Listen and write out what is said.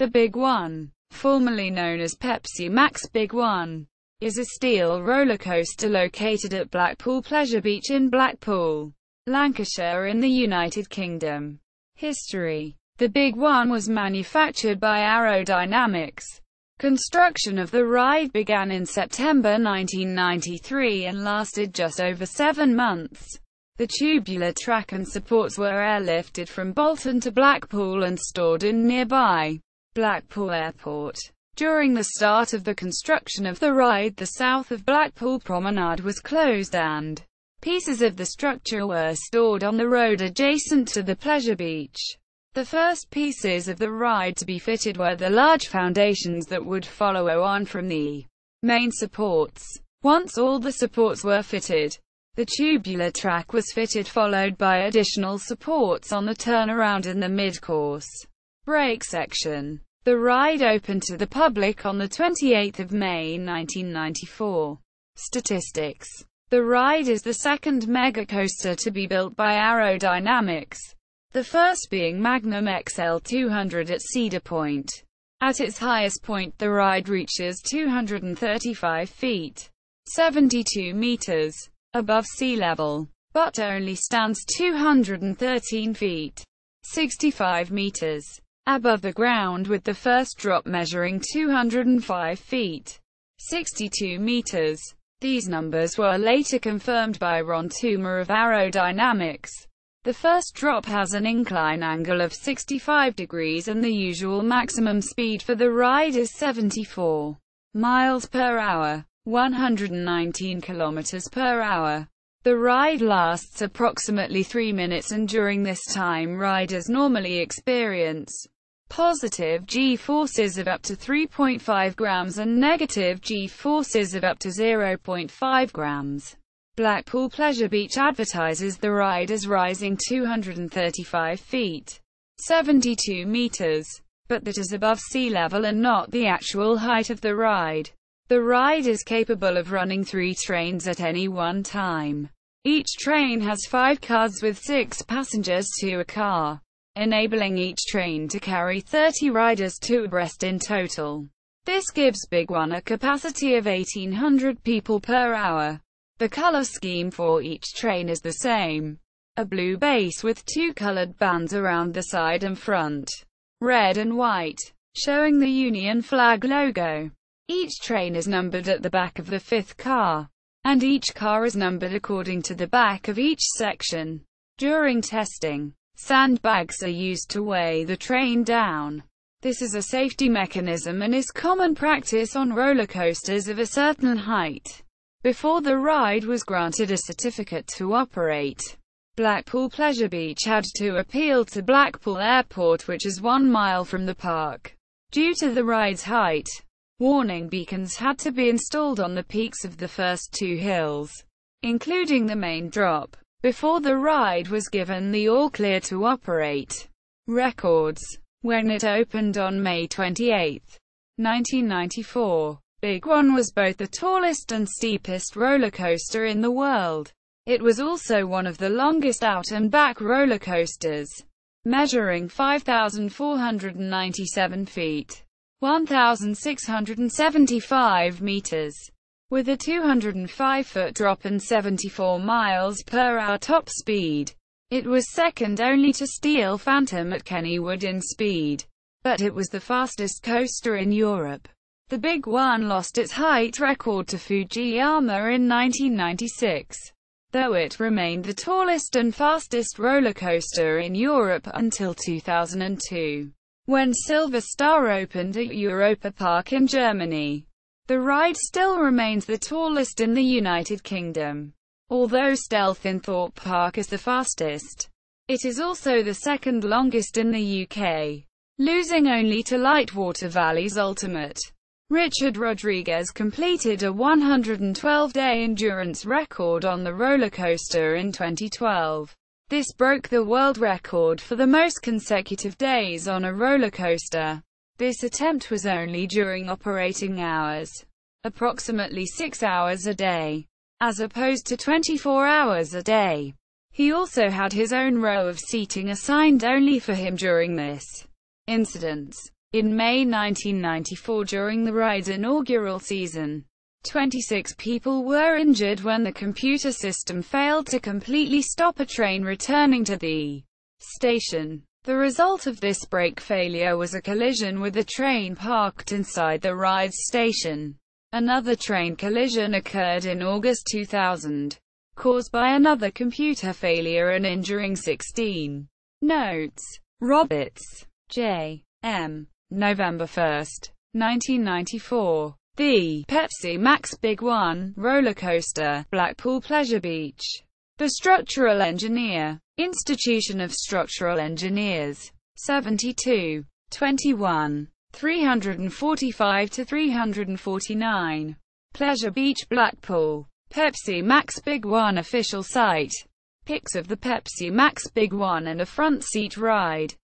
The Big One, formerly known as Pepsi Max Big One, is a steel roller coaster located at Blackpool Pleasure Beach in Blackpool, Lancashire in the United Kingdom. History: the Big One was manufactured by Aerodynamics. Construction of the ride began in September 1993 and lasted just over 7 months. The tubular track and supports were airlifted from Bolton to Blackpool and stored in nearby Blackpool Airport. During the start of the construction of the ride, the south of Blackpool Promenade was closed and pieces of the structure were stored on the road adjacent to the pleasure beach. The first pieces of the ride to be fitted were the large foundations that would follow on from the main supports. Once all the supports were fitted, the tubular track was fitted, followed by additional supports on the turnaround and the mid-course brake section. The ride opened to the public on the 28th of May 1994. Statistics: the ride is the second mega coaster to be built by Aerodynamics, the first being Magnum XL 200 at Cedar Point. At its highest point, the ride reaches 235 feet, 72 meters, above sea level, but only stands 213 feet, 65 meters, above the ground, with the first drop measuring 205 feet, 62 meters. These numbers were later confirmed by Ron Toomer of Aerodynamics. The first drop has an incline angle of 65 degrees and the usual maximum speed for the ride is 74 miles per hour, 119 kilometers per hour. The ride lasts approximately 3 minutes, and during this time riders normally experience positive G-forces of up to 3.5 grams and negative G-forces of up to 0.5 grams. Blackpool Pleasure Beach advertises the ride as rising 235 feet, 72 meters, but that is above sea level and not the actual height of the ride. The ride is capable of running 3 trains at any one time. Each train has 5 cars with 6 passengers to a car, enabling each train to carry 30 riders 2 abreast in total. This gives Big One a capacity of 1,800 people per hour. The color scheme for each train is the same: a blue base with 2 colored bands around the side and front, red and white, showing the Union flag logo. Each train is numbered at the back of the 5th car, and each car is numbered according to the back of each section. During testing, sandbags are used to weigh the train down. This is a safety mechanism and is common practice on roller coasters of a certain height. Before the ride was granted a certificate to operate, Blackpool Pleasure Beach had to appeal to Blackpool Airport, which is 1 mile from the park. Due to the ride's height, warning beacons had to be installed on the peaks of the first 2 hills, including the main drop, before the ride was given the all-clear to operate. Records: when it opened on May 28, 1994, Big One was both the tallest and steepest roller coaster in the world. It was also one of the longest out-and-back roller coasters, measuring 5,497 feet, 1,675 meters, with a 205-foot drop and 74 miles per hour top speed. It was second only to Steel Phantom at Kennywood in speed, but it was the fastest coaster in Europe. The Big One lost its height record to Fujiyama in 1996, though it remained the tallest and fastest roller coaster in Europe until 2002, when Silver Star opened at Europa Park in Germany. The ride still remains the tallest in the United Kingdom, although Stealth in Thorpe Park is the fastest. It is also the second longest in the UK, losing only to Lightwater Valley's Ultimate. Richard Rodriguez completed a 112-day endurance record on the roller coaster in 2012. This broke the world record for the most consecutive days on a roller coaster. This attempt was only during operating hours, approximately 6 hours a day, as opposed to 24 hours a day. He also had his own row of seating assigned only for him during this incident. In May 1994, during the ride's inaugural season, 26 people were injured when the computer system failed to completely stop a train returning to the station. The result of this brake failure was a collision with a train parked inside the ride's station. Another train collision occurred in August 2000, caused by another computer failure and injuring 16. Notes. Roberts, J. M. November 1, 1994. The Pepsi Max Big One roller coaster, Blackpool Pleasure Beach. The Structural Engineer. Institution of Structural Engineers. 72. 21. 345-349. Pleasure Beach, Blackpool. Pepsi Max Big One official site. Pics of the Pepsi Max Big One and a front seat ride.